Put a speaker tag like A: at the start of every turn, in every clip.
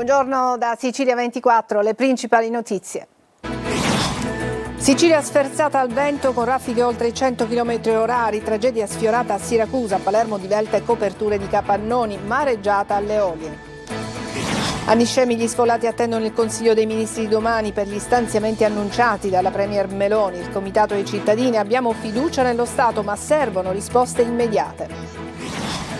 A: Buongiorno da Sicilia 24, le principali notizie. Sicilia sferzata al vento con raffiche oltre i 100 km/h, tragedia sfiorata a Siracusa, Palermo divelta e coperture di capannoni, mareggiata alle Olie. A Niscemi gli sfollati attendono il Consiglio dei Ministri di domani per gli stanziamenti annunciati dalla Premier Meloni. Il Comitato dei cittadini: abbiamo fiducia nello Stato, ma servono risposte immediate.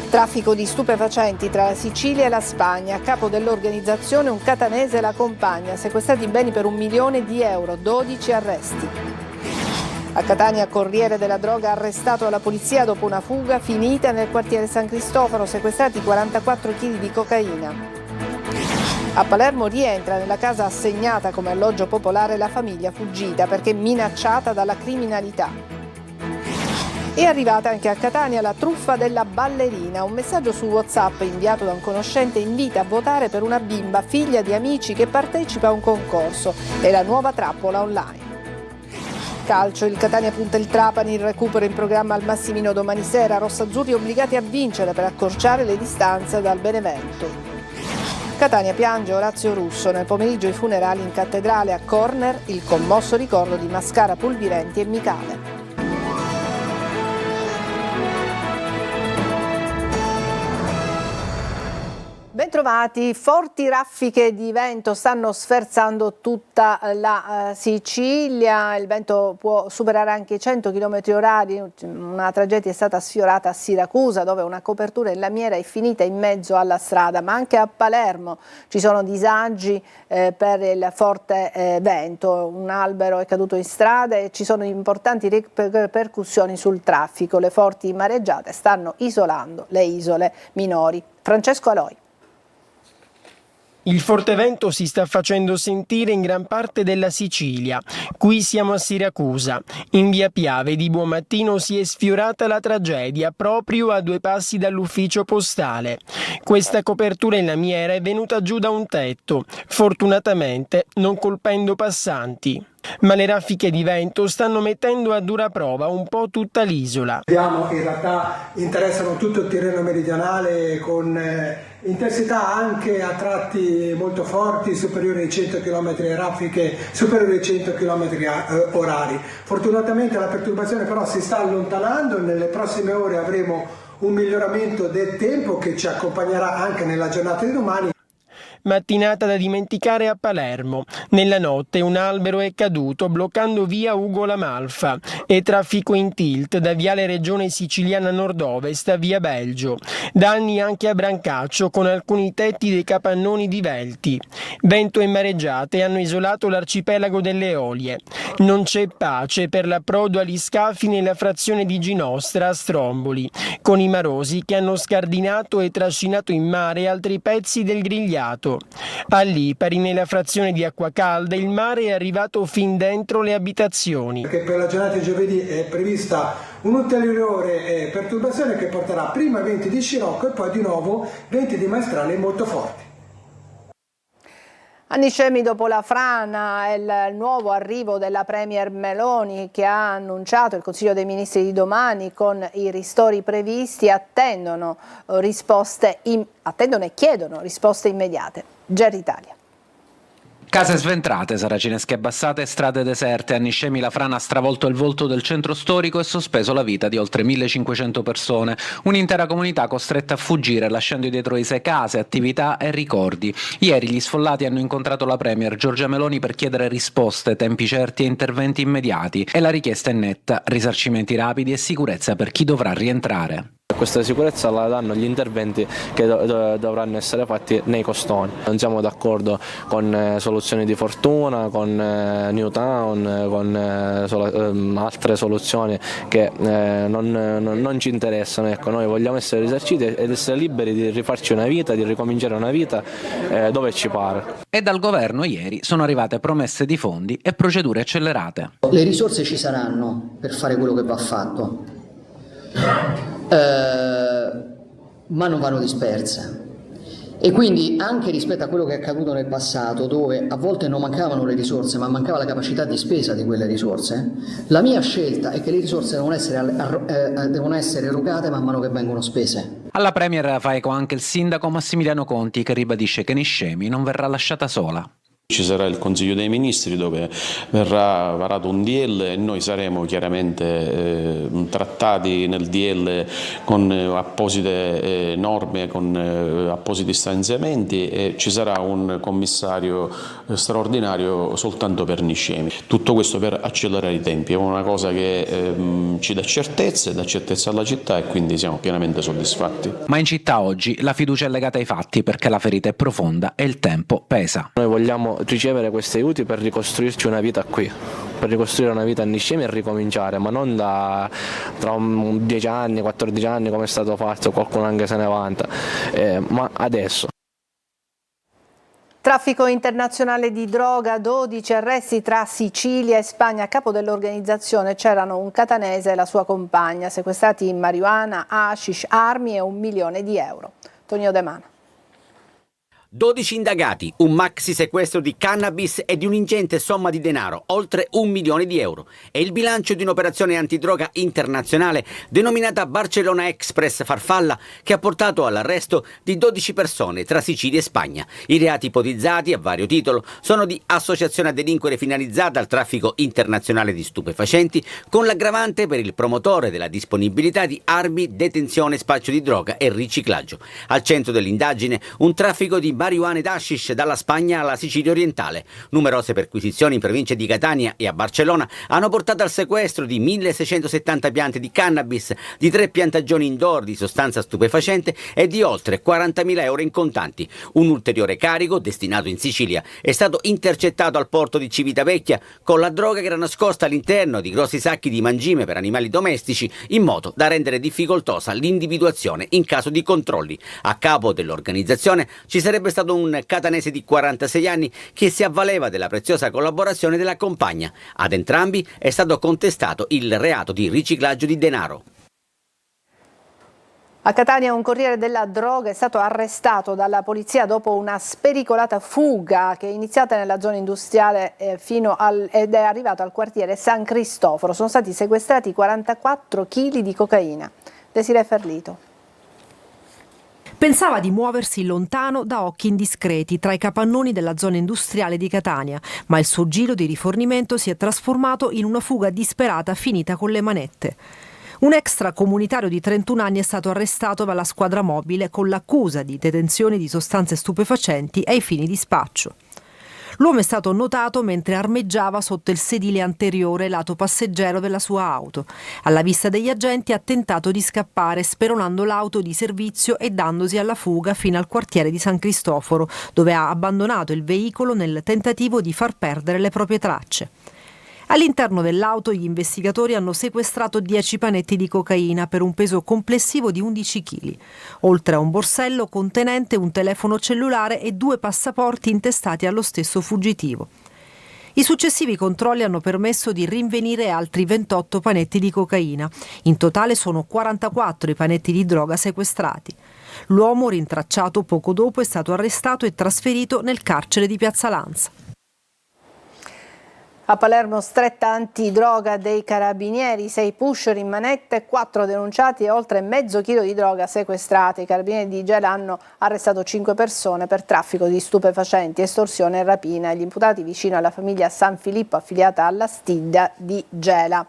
A: Traffico di stupefacenti tra la Sicilia e la Spagna. A capo dell'organizzazione un catanese e la compagna. Sequestrati beni per €1 milione, 12 arresti. A Catania, corriere della droga arrestato dalla polizia dopo una fuga finita nel quartiere San Cristoforo. Sequestrati 44 kg di cocaina. A Palermo rientra nella casa assegnata come alloggio popolare la famiglia fuggita perché minacciata dalla criminalità. È arrivata anche a Catania la truffa della ballerina. Un messaggio su WhatsApp inviato da un conoscente invita a votare per una bimba figlia di amici che partecipa a un concorso. È la nuova trappola online. Calcio, il Catania punta il Trapani, il recupero in programma al Massimino domani sera. Rossazzurri obbligati a vincere per accorciare le distanze dal Benevento. Catania piange Orazio Russo. Nel pomeriggio i funerali in cattedrale. A Corner il commosso ricordo di Mascara, Pulvirenti e Micale. Bentrovati, forti raffiche di vento stanno sferzando tutta la Sicilia, il vento può superare anche i 100 km/h, una tragedia è stata sfiorata a Siracusa dove una copertura in lamiera è finita in mezzo alla strada, ma anche a Palermo ci sono disagi per il forte vento, un albero è caduto in strada e ci sono importanti ripercussioni sul traffico, le forti mareggiate stanno isolando le isole minori. Francesco Aloi.
B: Il forte vento si sta facendo sentire in gran parte della Sicilia. Qui siamo a Siracusa. In via Piave di buon mattino si è sfiorata la tragedia proprio a 2 passi dall'ufficio postale. Questa copertura in lamiera è venuta giù da un tetto, fortunatamente non colpendo passanti. Ma le raffiche di vento stanno mettendo a dura prova un po' tutta l'isola.
C: Vediamo che in realtà interessano tutto il Tirreno meridionale con intensità anche a tratti molto forti, superiori ai 100 km raffiche, superiori ai 100 km orari. Fortunatamente la perturbazione però si sta allontanando e nelle prossime ore avremo un miglioramento del tempo che ci accompagnerà anche nella giornata di domani.
B: Mattinata da dimenticare a Palermo. Nella notte un albero è caduto bloccando via Ugo La Malfa e traffico in tilt da viale Regione Siciliana Nord-Ovest a via Belgio. Danni anche a Brancaccio con alcuni tetti dei capannoni divelti. Vento e mareggiate hanno isolato l'arcipelago delle Olie. Non c'è pace per l'approdo agli scafi nella frazione di Ginostra a Stromboli, con i marosi che hanno scardinato e trascinato in mare altri pezzi del grigliato. A Lipari, nella frazione di Acquacalda, il mare è arrivato fin dentro le abitazioni.
C: Perché per la giornata di giovedì è prevista un'ulteriore perturbazione che porterà prima venti di scirocco e poi di nuovo venti di maestrale molto forti.
A: A Niscemi dopo la frana è il nuovo arrivo della Premier Meloni che ha annunciato il Consiglio dei Ministri di domani con i ristori previsti, attendono e chiedono risposte immediate. Gerry Italia.
D: Case sventrate, saracinesche abbassate, strade deserte. A Niscemi la frana ha stravolto il volto del centro storico e sospeso la vita di oltre 1500 persone. Un'intera comunità costretta a fuggire, lasciando dietro di sé case, attività e ricordi. Ieri gli sfollati hanno incontrato la Premier Giorgia Meloni per chiedere risposte, tempi certi e interventi immediati. E la richiesta è netta: risarcimenti rapidi e sicurezza per chi dovrà rientrare.
E: Questa sicurezza la danno gli interventi che dovranno essere fatti nei costoni. Non siamo d'accordo con soluzioni di fortuna, con Newtown, con altre soluzioni che non ci interessano. Ecco, noi vogliamo essere risarciti ed essere liberi di rifarci una vita, di ricominciare una vita dove ci pare.
D: E dal governo ieri sono arrivate promesse di fondi e procedure accelerate.
F: Le risorse ci saranno per fare quello che va fatto. Ma non vanno disperse e quindi anche rispetto a quello che è accaduto nel passato, dove a volte non mancavano le risorse ma mancava la capacità di spesa di quelle risorse, la mia scelta è che le risorse devono essere erogate man mano che vengono spese.
D: Alla Premier fa eco anche il sindaco Massimiliano Conti, che ribadisce che Niscemi non verrà lasciata sola.
G: Ci sarà il Consiglio dei Ministri dove verrà varato un DL e noi saremo chiaramente trattati nel DL con apposite norme, con appositi stanziamenti, e ci sarà un commissario straordinario soltanto per Niscemi. Tutto questo per accelerare i tempi, è una cosa che ci dà certezza alla città, e quindi siamo pienamente soddisfatti.
D: Ma in città oggi la fiducia è legata ai fatti, perché la ferita è profonda e il tempo pesa.
E: Noi vogliamo ricevere questi aiuti per ricostruirci una vita qui, per ricostruire una vita a Niscemi e ricominciare, ma non tra 10 anni, 14 anni come è stato fatto, qualcuno anche se ne vanta, ma adesso.
A: Traffico internazionale di droga, 12 arresti tra Sicilia e Spagna. A capo dell'organizzazione c'erano un catanese e la sua compagna, sequestrati marijuana, hashish, armi e €1 milione. Tonio De Mano.
H: 12 indagati, un maxi sequestro di cannabis e di un'ingente somma di denaro, oltre €1 milione. È il bilancio di un'operazione antidroga internazionale denominata Barcellona Express Farfalla, che ha portato all'arresto di 12 persone tra Sicilia e Spagna. I reati ipotizzati, a vario titolo, sono di associazione a delinquere finalizzata al traffico internazionale di stupefacenti, con l'aggravante per il promotore della disponibilità di armi, detenzione, spaccio di droga e riciclaggio. Al centro dell'indagine un traffico di marijuana ed hashish dalla Spagna alla Sicilia orientale. Numerose perquisizioni in provincia di Catania e a Barcellona hanno portato al sequestro di 1670 piante di cannabis, di 3 piantagioni indoor di sostanza stupefacente e di oltre €40.000 in contanti. Un ulteriore carico, destinato in Sicilia, è stato intercettato al porto di Civitavecchia con la droga che era nascosta all'interno di grossi sacchi di mangime per animali domestici, in modo da rendere difficoltosa l'individuazione in caso di controlli. A capo dell'organizzazione ci sarebbe stato un catanese di 46 anni che si avvaleva della preziosa collaborazione della compagna. Ad entrambi è stato contestato il reato di riciclaggio di denaro.
A: A Catania un corriere della droga è stato arrestato dalla polizia dopo una spericolata fuga che è iniziata nella zona industriale ed è arrivato al quartiere San Cristoforo. Sono stati sequestrati 44 kg di cocaina. Desiree Ferlito.
I: Pensava di muoversi lontano da occhi indiscreti tra i capannoni della zona industriale di Catania, ma il suo giro di rifornimento si è trasformato in una fuga disperata finita con le manette. Un extracomunitario di 31 anni è stato arrestato dalla squadra mobile con l'accusa di detenzione di sostanze stupefacenti ai fini di spaccio. L'uomo è stato notato mentre armeggiava sotto il sedile anteriore lato passeggero della sua auto. Alla vista degli agenti ha tentato di scappare speronando l'auto di servizio e dandosi alla fuga fino al quartiere di San Cristoforo, dove ha abbandonato il veicolo nel tentativo di far perdere le proprie tracce. All'interno dell'auto gli investigatori hanno sequestrato 10 panetti di cocaina per un peso complessivo di 11 kg, oltre a un borsello contenente un telefono cellulare e 2 passaporti intestati allo stesso fuggitivo. I successivi controlli hanno permesso di rinvenire altri 28 panetti di cocaina. In totale sono 44 i panetti di droga sequestrati. L'uomo, rintracciato poco dopo, è stato arrestato e trasferito nel carcere di Piazza Lanza.
A: A Palermo stretta antidroga dei carabinieri, 6 pusher in manette, 4 denunciati e oltre mezzo chilo di droga sequestrati. I carabinieri di Gela hanno arrestato 5 persone per traffico di stupefacenti, estorsione e rapina. Gli imputati vicino alla famiglia San Filippo affiliata alla Stidda di Gela.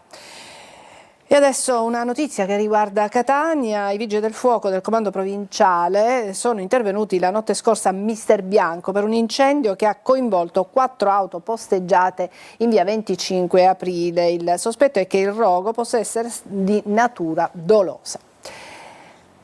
A: E adesso una notizia che riguarda Catania. I vigili del fuoco del comando provinciale sono intervenuti la notte scorsa a Mister Bianco per un incendio che ha coinvolto 4 auto posteggiate in via 25 aprile. Il sospetto è che il rogo possa essere di natura dolosa.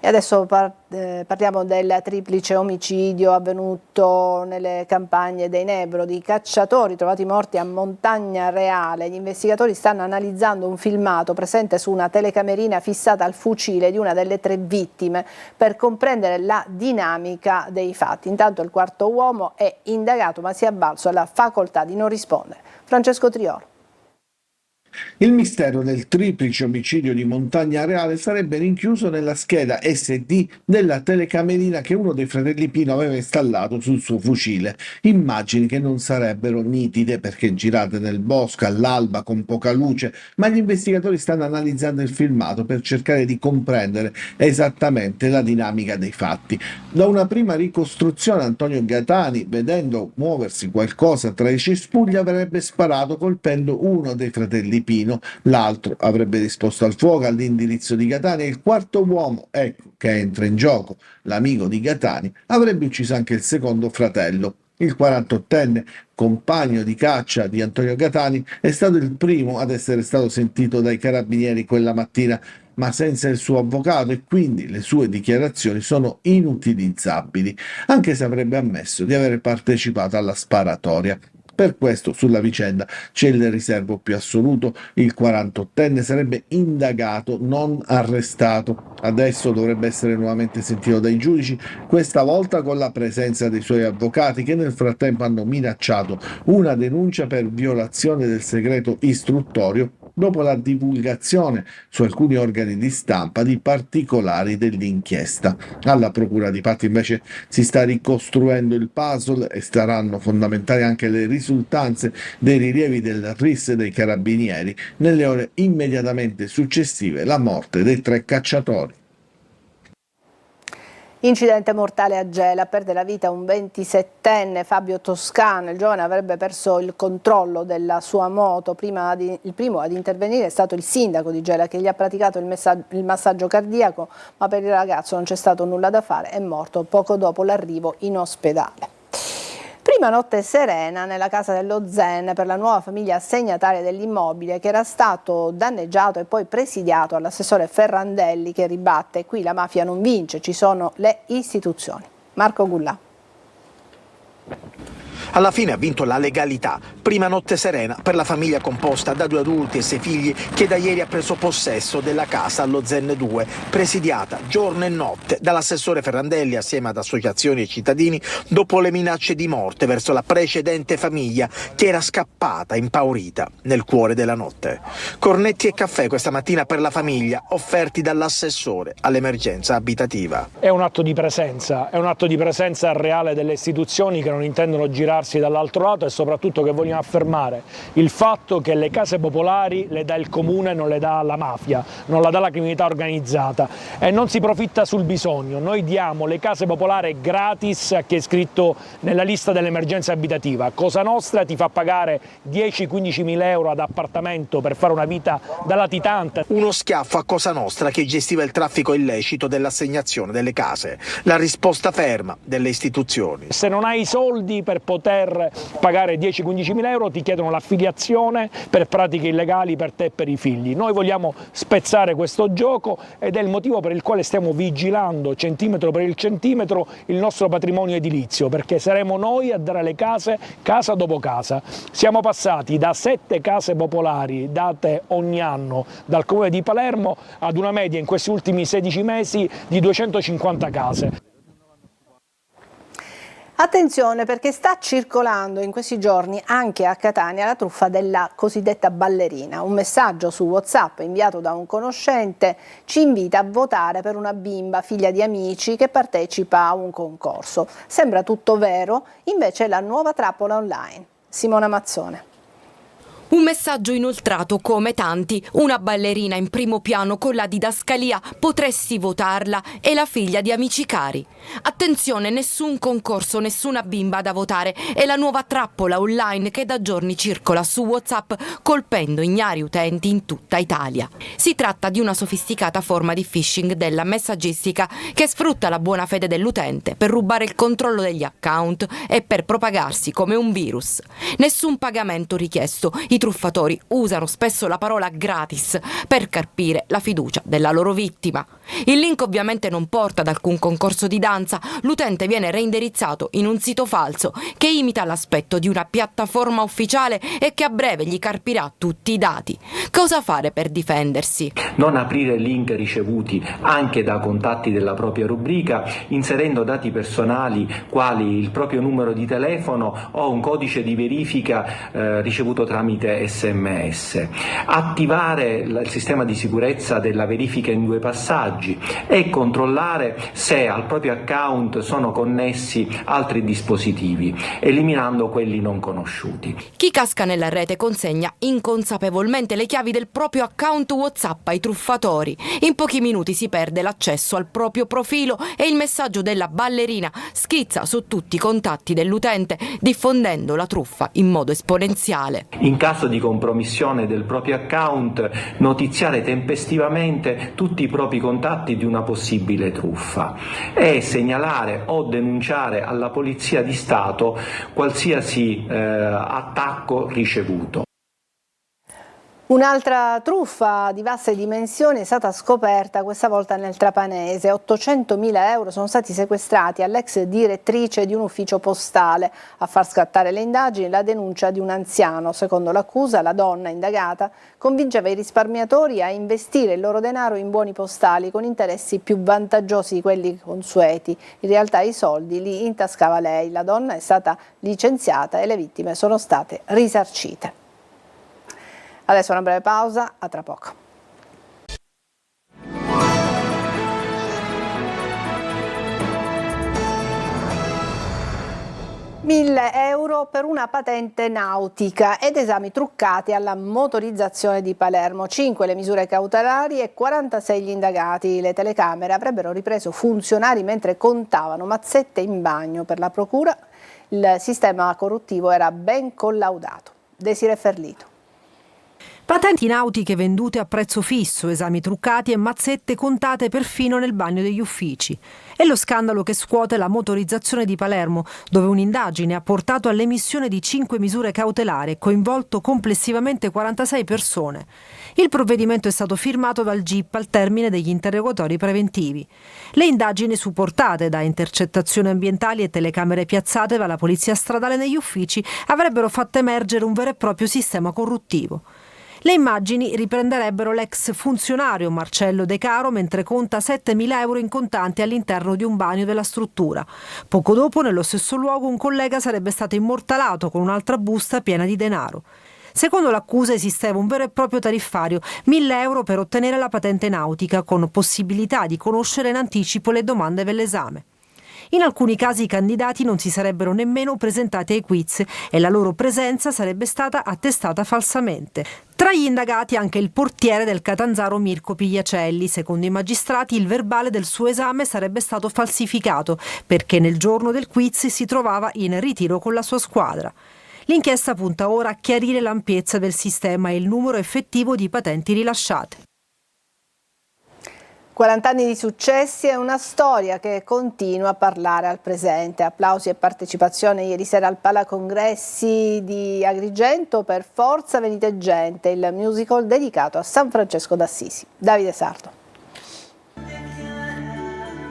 A: E adesso parliamo del triplice omicidio avvenuto nelle campagne dei Nebro, di cacciatori trovati morti a Montagna Reale. Gli investigatori stanno analizzando un filmato presente su una telecamerina fissata al fucile di una delle 3 vittime per comprendere la dinamica dei fatti. Intanto il quarto uomo è indagato ma si è avvalso della facoltà di non rispondere. Francesco Triolo.
J: Il mistero del triplice omicidio di Montagna Reale sarebbe rinchiuso nella scheda SD della telecamerina che uno dei fratelli Pino aveva installato sul suo fucile. Immagini che non sarebbero nitide perché girate nel bosco all'alba con poca luce, ma gli investigatori stanno analizzando il filmato per cercare di comprendere esattamente la dinamica dei fatti. Da una prima ricostruzione Antonio Gatani, vedendo muoversi qualcosa tra i cespugli, avrebbe sparato colpendo uno dei fratelli Pino. L'altro avrebbe risposto al fuoco all'indirizzo di Gatani e il quarto uomo, ecco che entra in gioco, l'amico di Gatani, avrebbe ucciso anche il secondo fratello. Il 48enne, compagno di caccia di Antonio Gatani, è stato il primo ad essere stato sentito dai carabinieri quella mattina, ma senza il suo avvocato, e quindi le sue dichiarazioni sono inutilizzabili, anche se avrebbe ammesso di aver partecipato alla sparatoria. Per questo sulla vicenda c'è il riservo più assoluto: il 48enne sarebbe indagato, non arrestato. Adesso dovrebbe essere nuovamente sentito dai giudici, questa volta con la presenza dei suoi avvocati, che nel frattempo hanno minacciato una denuncia per violazione del segreto istruttorio dopo la divulgazione su alcuni organi di stampa di particolari dell'inchiesta. Alla Procura di Patti invece si sta ricostruendo il puzzle e saranno fondamentali anche le risultanze dei rilievi del RIS dei Carabinieri nelle ore immediatamente successive alla morte dei 3 cacciatori.
A: Incidente mortale a Gela, perde la vita un 27enne, Fabio Toscano. Il giovane avrebbe perso il controllo della sua moto. Il primo ad intervenire è stato il sindaco di Gela, che gli ha praticato il massaggio cardiaco, ma per il ragazzo non c'è stato nulla da fare, è morto poco dopo l'arrivo in ospedale. Prima notte serena nella casa dello Zen per la nuova famiglia assegnataria dell'immobile, che era stato danneggiato e poi presidiato all'assessore Ferrandelli, che ribatte: qui la mafia non vince, ci sono le istituzioni. Marco Gullà.
K: Alla fine ha vinto la legalità. Prima notte serena per la famiglia composta da 2 adulti e 6 figli, che da ieri ha preso possesso della casa allo Zen 2, presidiata giorno e notte dall'assessore Ferrandelli assieme ad associazioni e cittadini, dopo le minacce di morte verso la precedente famiglia, che era scappata impaurita nel cuore della notte. Cornetti e caffè questa mattina per la famiglia, offerti dall'assessore all'emergenza abitativa.
L: È un atto di presenza reale delle istituzioni, che non intendono girarsi dall'altro lato, e soprattutto che vogliono affermare il fatto che le case popolari le dà il comune, non le dà la mafia, non la dà la criminalità organizzata, e non si profitta sul bisogno. Noi diamo le case popolari gratis a chi è iscritto nella lista dell'emergenza abitativa. Cosa Nostra ti fa pagare 10-15 mila euro ad appartamento per fare una vita da latitante.
K: Uno schiaffo a Cosa Nostra, che gestiva il traffico illecito dell'assegnazione delle case. La risposta ferma delle istituzioni.
L: Se non hai i soldi per poter pagare 10-15 mila euro, ti chiedono l'affiliazione per pratiche illegali per te e per i figli. Noi vogliamo spezzare questo gioco, ed è il motivo per il quale stiamo vigilando centimetro per il centimetro il nostro patrimonio edilizio, perché saremo noi a dare le case, casa dopo casa. Siamo passati da 7 case popolari date ogni anno dal comune di Palermo ad una media in questi ultimi 16 mesi di 250 case.
A: Attenzione, perché sta circolando in questi giorni anche a Catania la truffa della cosiddetta ballerina. Un messaggio su WhatsApp inviato da un conoscente ci invita a votare per una bimba figlia di amici che partecipa a un concorso. Sembra tutto vero, invece è la nuova trappola online. Simona Mazzone.
M: Un messaggio inoltrato come tanti, una ballerina in primo piano con la didascalia "potresti votarla" e la figlia di amici cari. Attenzione, nessun concorso, nessuna bimba da votare, è la nuova trappola online che da giorni circola su WhatsApp, colpendo ignari utenti in tutta Italia. Si tratta di una sofisticata forma di phishing della messaggistica che sfrutta la buona fede dell'utente per rubare il controllo degli account e per propagarsi come un virus. Nessun pagamento richiesto. I truffatori usano spesso la parola gratis per carpire la fiducia della loro vittima. Il link ovviamente non porta ad alcun concorso di danza, l'utente viene reindirizzato in un sito falso che imita l'aspetto di una piattaforma ufficiale e che a breve gli carpirà tutti i dati. Cosa fare per difendersi?
N: Non aprire link ricevuti anche da contatti della propria rubrica, inserendo dati personali quali il proprio numero di telefono o un codice di verifica ricevuto tramite tramite SMS, attivare il sistema di sicurezza della verifica in 2 passaggi e controllare se al proprio account sono connessi altri dispositivi, eliminando quelli non conosciuti.
M: Chi casca nella rete consegna inconsapevolmente le chiavi del proprio account WhatsApp ai truffatori. In pochi minuti si perde l'accesso al proprio profilo e il messaggio della ballerina schizza su tutti i contatti dell'utente, diffondendo la truffa in modo esponenziale.
N: In caso di compromissione del proprio account, notiziare tempestivamente tutti i propri contatti di una possibile truffa e segnalare o denunciare alla Polizia di Stato qualsiasi attacco ricevuto.
A: Un'altra truffa di vaste dimensioni è stata scoperta questa volta nel Trapanese. 800.000 euro sono stati sequestrati all'ex direttrice di un ufficio postale. A far scattare le indagini la denuncia di un anziano. Secondo l'accusa, la donna indagata convinceva i risparmiatori a investire il loro denaro in buoni postali con interessi più vantaggiosi di quelli consueti. In realtà i soldi li intascava lei. La donna è stata licenziata e le vittime sono state risarcite. Adesso una breve pausa, a tra poco. €1.000 per una patente nautica ed esami truccati alla motorizzazione di Palermo. 5 le misure cautelari e 46 gli indagati. Le telecamere avrebbero ripreso funzionari mentre contavano mazzette in bagno. Per la procura il sistema corruttivo era ben collaudato. Desiree Ferlito.
I: Patenti nautiche vendute a prezzo fisso, esami truccati e mazzette contate perfino nel bagno degli uffici. È lo scandalo che scuote la motorizzazione di Palermo, dove un'indagine ha portato all'emissione di 5 misure cautelari e coinvolto complessivamente 46 persone. Il provvedimento è stato firmato dal GIP al termine degli interrogatori preventivi. Le indagini, supportate da intercettazioni ambientali e telecamere piazzate dalla polizia stradale negli uffici, avrebbero fatto emergere un vero e proprio sistema corruttivo. Le immagini riprenderebbero l'ex funzionario Marcello De Caro mentre conta 7.000 euro in contanti all'interno di un bagno della struttura. Poco dopo, nello stesso luogo, un collega sarebbe stato immortalato con un'altra busta piena di denaro. Secondo l'accusa esisteva un vero e proprio tariffario, 1.000 euro per ottenere la patente nautica, con possibilità di conoscere in anticipo le domande dell'esame. In alcuni casi i candidati non si sarebbero nemmeno presentati ai quiz e la loro presenza sarebbe stata attestata falsamente. Tra gli indagati anche il portiere del Catanzaro Mirko Pigliacelli. Secondo i magistrati il verbale del suo esame sarebbe stato falsificato perché nel giorno del quiz si trovava in ritiro con la sua squadra. L'inchiesta punta ora a chiarire l'ampiezza del sistema e il numero effettivo di patenti rilasciate.
A: 40 anni di successi è una storia che continua a parlare al presente. Applausi e partecipazione ieri sera al Palacongressi di Agrigento per Forza Venite Gente, il musical dedicato a San Francesco d'Assisi. Davide Sardo.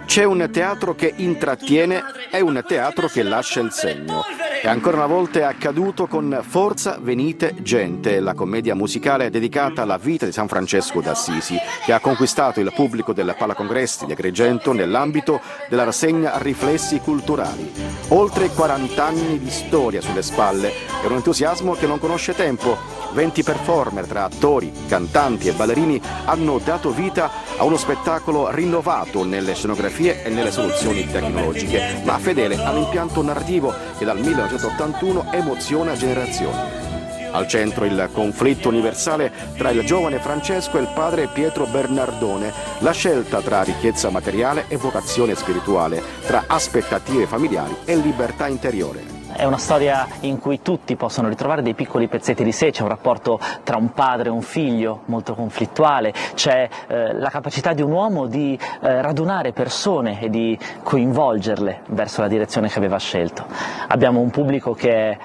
O: C'è un teatro che intrattiene e un teatro che lascia il segno. E ancora una volta è accaduto con Forza Venite Gente, la commedia musicale dedicata alla vita di San Francesco d'Assisi, che ha conquistato il pubblico del Palacongressi di Agrigento nell'ambito della rassegna Riflessi Culturali. Oltre 40 anni di storia sulle spalle e un entusiasmo che non conosce tempo. 20 performer tra attori, cantanti e ballerini hanno dato vita a uno spettacolo rinnovato nelle scenografie e nelle soluzioni tecnologiche, ma fedele all'impianto narrativo che dal 1981 emoziona generazioni. Al centro il conflitto universale tra il giovane Francesco e il padre Pietro Bernardone, la scelta tra ricchezza materiale e vocazione spirituale, tra aspettative familiari e libertà interiore.
P: È una storia in cui tutti possono ritrovare dei piccoli pezzetti di sé, c'è un rapporto tra un padre e un figlio molto conflittuale, c'è la capacità di un uomo di radunare persone e di coinvolgerle verso la direzione che aveva scelto. Abbiamo un pubblico che è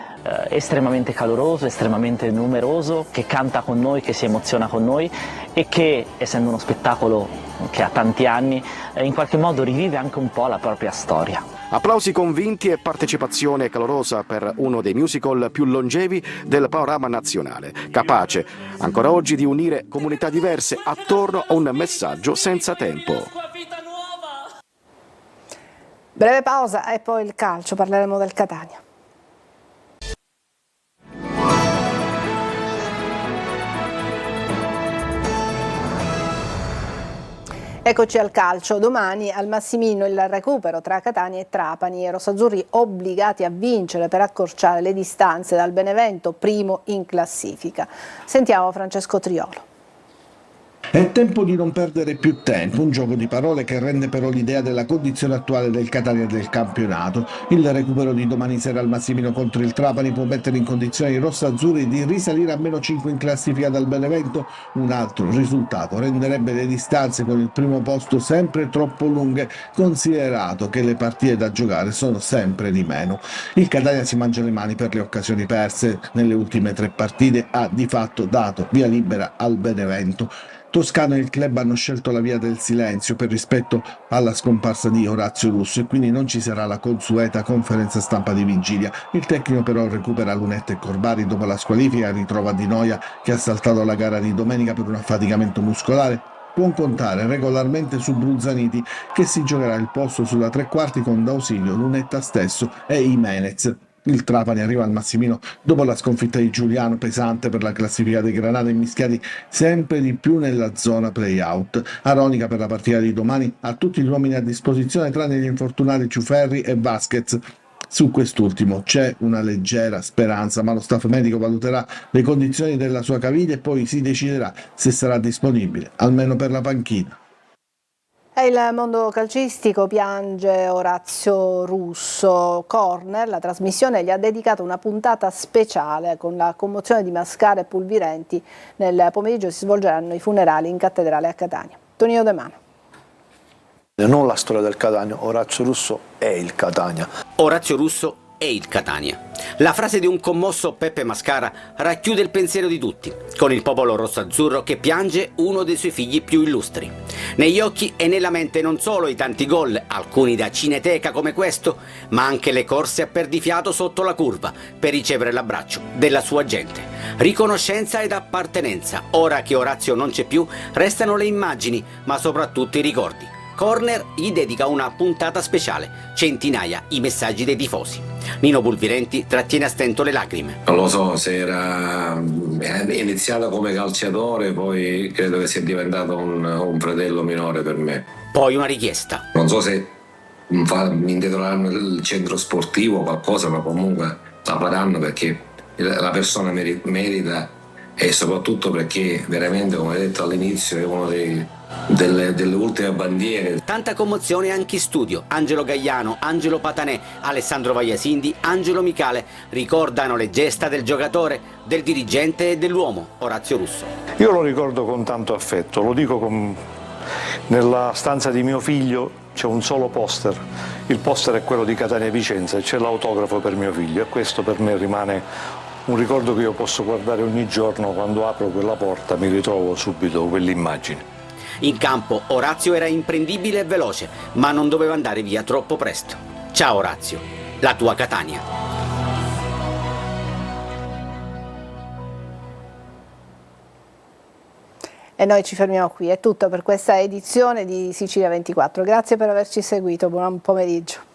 P: estremamente caloroso, estremamente numeroso, che canta con noi, che si emoziona con noi e che, essendo uno spettacolo che ha tanti anni, in qualche modo rivive anche un po' la propria storia.
O: Applausi convinti e partecipazione calorosa per uno dei musical più longevi del panorama nazionale, capace ancora oggi di unire comunità diverse attorno a un messaggio senza tempo.
A: Breve pausa e poi il calcio, parleremo del Catania. Eccoci al calcio. Domani al Massimino il recupero tra Catania e Trapani. I rossazzurri obbligati a vincere per accorciare le distanze dal Benevento, primo in classifica. Sentiamo Francesco Triolo.
J: È tempo di non perdere più tempo, un gioco di parole che rende però l'idea della condizione attuale del Catania del campionato. Il recupero di domani sera al Massimino contro il Trapani può mettere in condizione i rossazzurri di risalire a -5 in classifica dal Benevento. Un altro risultato renderebbe le distanze con il primo posto sempre troppo lunghe, considerato che le partite da giocare sono sempre di meno. Il Catania si mangia le mani per le occasioni perse. Nelle ultime 3 partite ha di fatto dato via libera al Benevento. Toscano e il club hanno scelto la via del silenzio per rispetto alla scomparsa di Orazio Russo e quindi non ci sarà la consueta conferenza stampa di vigilia. Il tecnico però recupera Lunetta e Corbari dopo la squalifica, ritrova Di Noia che ha saltato la gara di domenica per un affaticamento muscolare. Può contare regolarmente su Bruzzaniti che si giocherà il posto sulla 3/4 con D'Ausilio, Lunetta stesso e Jimenez. Il Trapani arriva al Massimino dopo la sconfitta di Giuliano, pesante per la classifica dei Granata, immischiati sempre di più nella zona play-out. Aronica per la partita di domani ha tutti gli uomini a disposizione tranne gli infortunati Ciuferri e Vasquez. Su quest'ultimo c'è una leggera speranza, ma lo staff medico valuterà le condizioni della sua caviglia e poi si deciderà se sarà disponibile, almeno per la panchina.
A: E il mondo calcistico piange Orazio Russo. Corner, la trasmissione, gli ha dedicato una puntata speciale con la commozione di Mascara e Pulvirenti. Nel pomeriggio si svolgeranno i funerali in cattedrale a Catania. Tonino De Mano.
Q: Non la storia del Catania, Orazio Russo è il Catania.
H: Orazio Russo è il Catania. La frase di un commosso Peppe Mascara racchiude il pensiero di tutti, con il popolo rossazzurro che piange uno dei suoi figli più illustri. Negli occhi e nella mente non solo i tanti gol, alcuni da cineteca come questo, ma anche le corse a perdifiato sotto la curva per ricevere l'abbraccio della sua gente. Riconoscenza ed appartenenza. Ora che Orazio non c'è più, restano le immagini, ma soprattutto i ricordi. Corner gli dedica una puntata speciale, centinaia i messaggi dei tifosi. Nino Pulvirenti trattiene a stento le lacrime.
R: Non lo so se è iniziato come calciatore, poi credo che sia diventato un fratello minore per me.
H: Poi una richiesta.
R: Non so se mi intitoleranno il centro sportivo o qualcosa, ma comunque la faranno perché la persona merita e soprattutto perché veramente, come hai detto all'inizio, è uno delle ultime bandiere.
H: Tanta commozione anche in studio. Angelo Gagliano, Angelo Patanè, Alessandro Vagliasindi, Angelo Micale ricordano le gesta del giocatore, del dirigente e dell'uomo Orazio Russo.
N: Io lo ricordo con tanto affetto, lo dico nella stanza di mio figlio c'è un solo poster, il poster è quello di Catania Vicenza e c'è l'autografo per mio figlio e questo per me rimane un ricordo che io posso guardare ogni giorno. Quando apro quella porta mi ritrovo subito quell'immagine.
H: In campo Orazio era imprendibile e veloce, ma non doveva andare via troppo presto. Ciao Orazio, la tua Catania.
A: E noi ci fermiamo qui, è tutto per questa edizione di Sicilia 24. Grazie per averci seguito, buon pomeriggio.